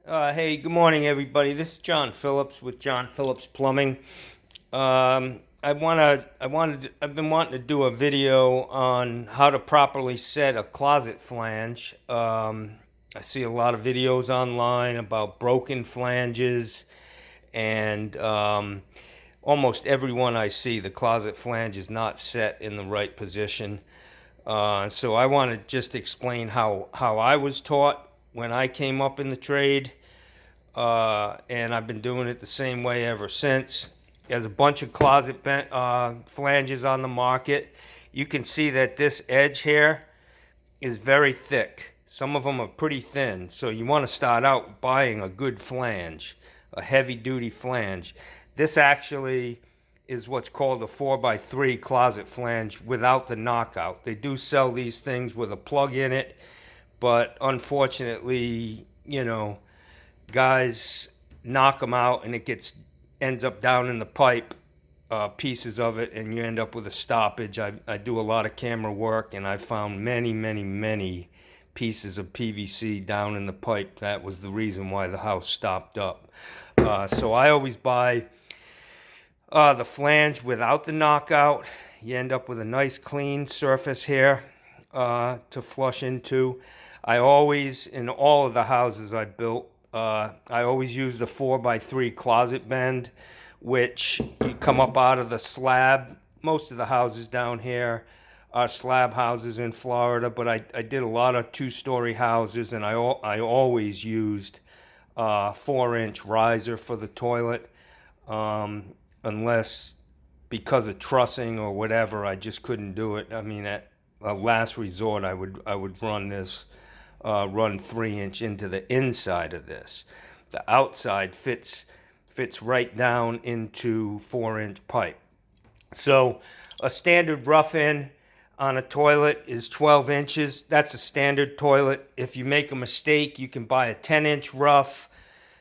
Hey, good morning, everybody. This is John Phillips with John Phillips Plumbing. I've been wanting to do a video on how to properly set a closet flange. I see a lot of videos online about broken flanges, and almost everyone I see, the closet flange is not set in the right position. So I want to just explain how I was taught when I came up in the trade, and I've been doing it the same way ever since. There's a bunch of flanges on the market. You can see that this edge here is very thick. Some of them are pretty thin, so you want to start out buying a good flange, a heavy duty flange. This actually is what's called a 4x3 closet flange without the knockout. They do sell these things with a plug in it, but unfortunately, guys knock them out and it ends up down in the pipe, pieces of it, and you end up with a stoppage. I do a lot of camera work, and I found many pieces of PVC down in the pipe. That was the reason why the house stopped up. So I always buy the flange without the knockout. You end up with a nice clean surface here to flush into. I always, in all of the houses I built, I always use the 4x3 closet bend, which you come up out of the slab. Most of the houses down here are slab houses in Florida, but I did a lot of two-story houses, and I always used 4-inch riser for the toilet, unless because of trussing or whatever, I just couldn't do it. I mean, at a last resort, I would run 3-inch into the inside of this. The outside fits right down into 4-inch pipe. So a standard rough in on a toilet is 12 inches. That's a standard toilet. If you make a mistake, you can buy a 10-inch rough.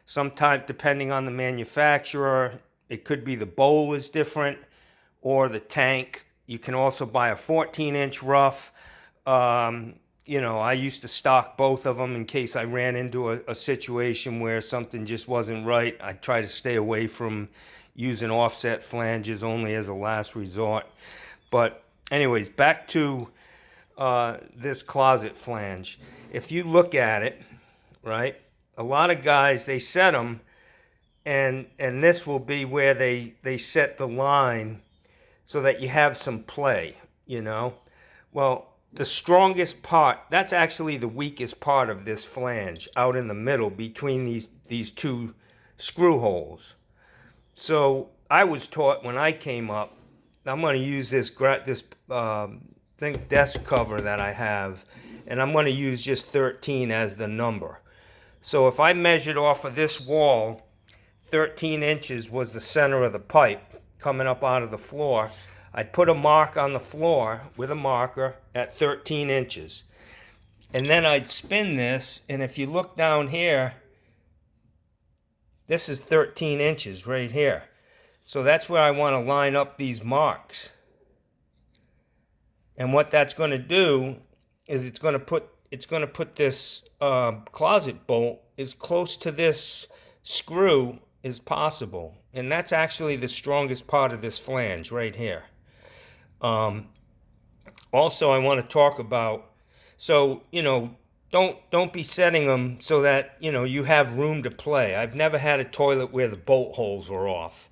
Sometimes, depending on the manufacturer, it could be the bowl is different or the tank. You can also buy a 14-inch rough. I used to stock both of them in case I ran into a situation where something just wasn't right. I try to stay away from using offset flanges only as a last resort. But anyways, back to this closet flange. If you look at it, right, a lot of guys, they set them, and this will be where they set the line so that you have some play. Well, the strongest part, that's actually the weakest part of this flange, out in the middle between these two screw holes. So I was taught when I came up, I'm going to use this desk cover that I have, and I'm going to use just 13 as the number. So if I measured off of this wall, 13 inches was the center of the pipe coming up out of the floor. I'd put a mark on the floor with a marker at 13 inches. And then I'd spin this, and if you look down here, this is 13 inches right here. So that's where I want to line up these marks. And what that's going to do is it's going to put this closet bolt as close to this screw as possible. And that's actually the strongest part of this flange right here. Also, I want to talk about, so, don't be setting them so that, you have room to play. I've never had a toilet where the bolt holes were off.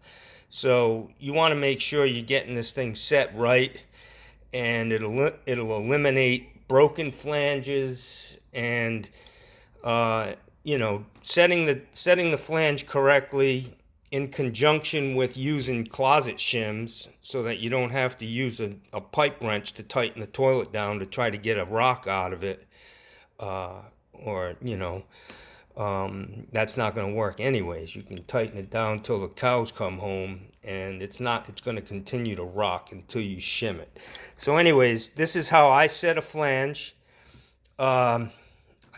So you want to make sure you're getting this thing set right, and it'll eliminate broken flanges, and, setting the flange correctly in conjunction with using closet shims so that you don't have to use a pipe wrench to tighten the toilet down to try to get a rock out of it, that's not going to work anyways. You can tighten it down till the cows come home, and it's going to continue to rock until you shim it. So anyways, this is how I set a flange. I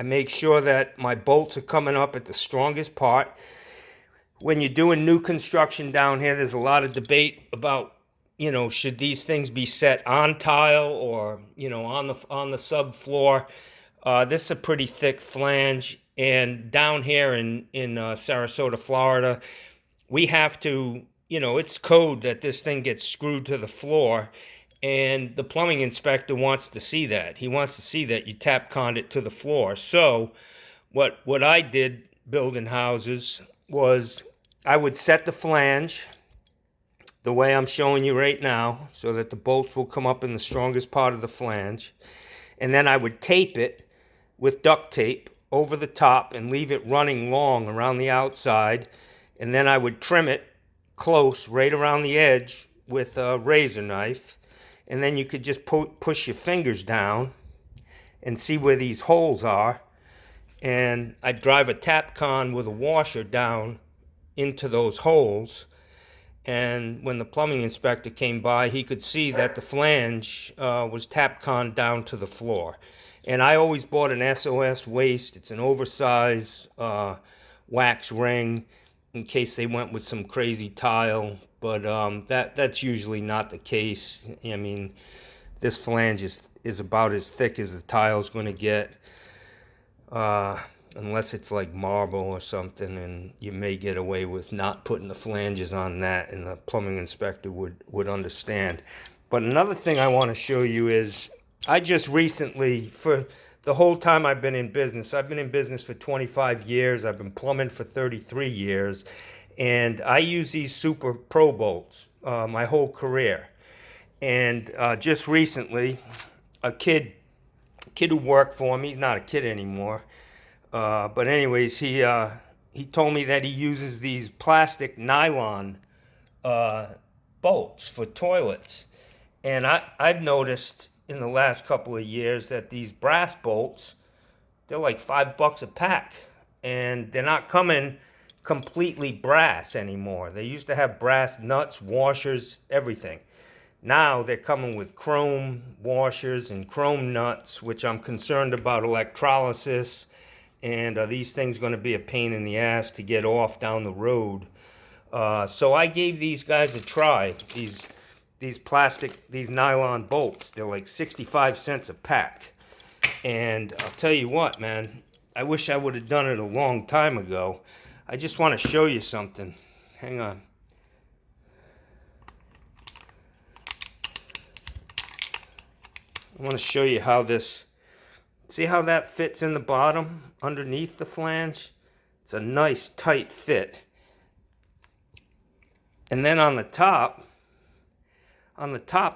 make sure that my bolts are coming up at the strongest part. When you're doing new construction down here, there's a lot of debate about, should these things be set on tile or, on the subfloor. This is a pretty thick flange. And down here in Sarasota, Florida, we have to, it's code that this thing gets screwed to the floor, and the plumbing inspector wants to see that. He wants to see that you tap conned it to the floor. So what I did building houses was I would set the flange the way I'm showing you right now so that the bolts will come up in the strongest part of the flange. And then I would tape it with duct tape over the top and leave it running long around the outside. And then I would trim it close right around the edge with a razor knife. And then you could just push your fingers down and see where these holes are. And I'd drive a tap con with a washer down into those holes. And when the plumbing inspector came by, he could see that the flange was tap con down to the floor. And I always bought an SOS waste. It's an oversized wax ring in case they went with some crazy tile. But that's usually not the case. I mean, this flange is about as thick as the tile's going to get. Unless it's like marble or something, and you may get away with not putting the flanges on that, and the plumbing inspector would understand. But another thing I want to show you is I just recently, for the whole time I've been in business for 25 years, I've been plumbing for 33 years, and I use these Super Pro bolts my whole career. And just recently, a kid who worked for me, he's not a kid anymore, but anyways, he told me that he uses these plastic nylon bolts for toilets. And I've noticed in the last couple of years that these brass bolts, they're like $5 a pack. And they're not coming completely brass anymore. They used to have brass nuts, washers, everything. Now they're coming with chrome washers and chrome nuts, which I'm concerned about electrolysis. And are these things going to be a pain in the ass to get off down the road? So I gave these guys a try. These nylon bolts. They're like 65 cents a pack. And I'll tell you what, man. I wish I would have done it a long time ago. I just want to show you something. Hang on. I want to show you how this... See how that fits in the bottom underneath the flange? It's a nice tight fit. And then on the top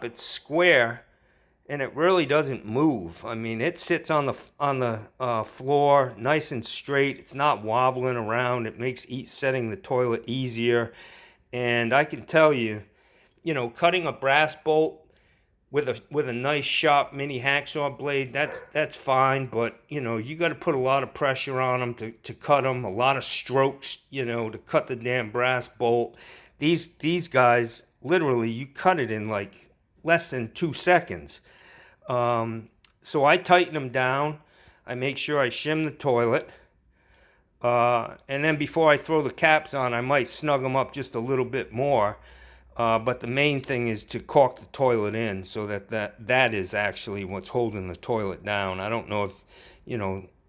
it's square, and it really doesn't move. I mean, it sits on the floor nice and straight. It's not wobbling around. It makes setting the toilet easier. And I can tell you, cutting a brass bolt with a nice sharp mini hacksaw blade, that's fine, but you got to put a lot of pressure on them to cut them, a lot of strokes, to cut the damn brass bolt. These guys, literally, you cut it in like less than 2 seconds. So I tighten them down. I make sure I shim the toilet. And then before I throw the caps on, I might snug them up just a little bit more. But the main thing is to caulk the toilet in so that is actually what's holding the toilet down. I don't know if,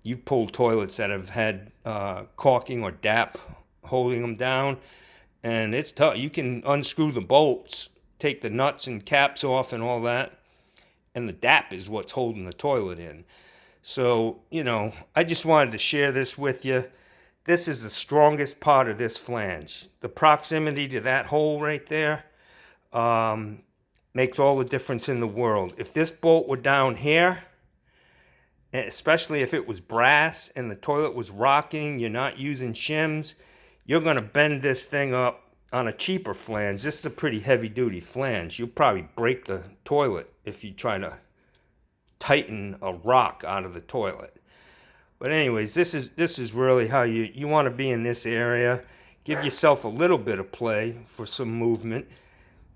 you've pulled toilets that have had caulking or DAP holding them down, and it's tough. You can unscrew the bolts, take the nuts and caps off and all that, and the DAP is what's holding the toilet in. So, I just wanted to share this with you. This is the strongest part of this flange. The proximity to that hole right there makes all the difference in the world. If this bolt were down here, especially if it was brass and the toilet was rocking, you're not using shims, you're going to bend this thing up on a cheaper flange. This is a pretty heavy-duty flange. You'll probably break the toilet if you try to tighten a rock out of the toilet. But anyways, this is really how you want to be in this area. Give yourself a little bit of play for some movement,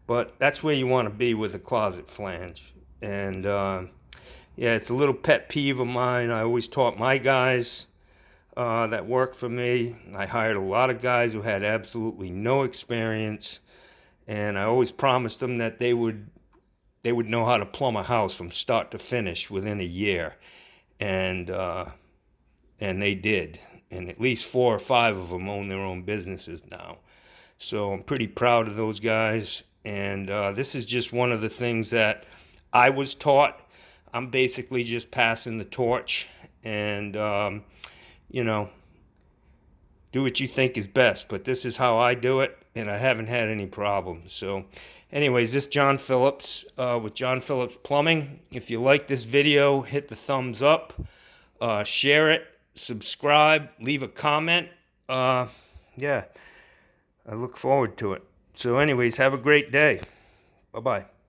but that's where you want to be with a closet flange. And yeah, it's a little pet peeve of mine. I always taught my guys that worked for me. I hired a lot of guys who had absolutely no experience, and I always promised them that they would know how to plumb a house from start to finish within a year. And and they did. And at least 4 or 5 of them own their own businesses now. So I'm pretty proud of those guys. And this is just one of the things that I was taught. I'm basically just passing the torch, and you know, do what you think is best. But this is how I do it, and I haven't had any problems. So anyways, this is John Phillips with John Phillips Plumbing. If you like this video, hit the thumbs up, share it, subscribe, leave a comment. Yeah, I look forward to it. So anyways, have a great day. Bye-bye.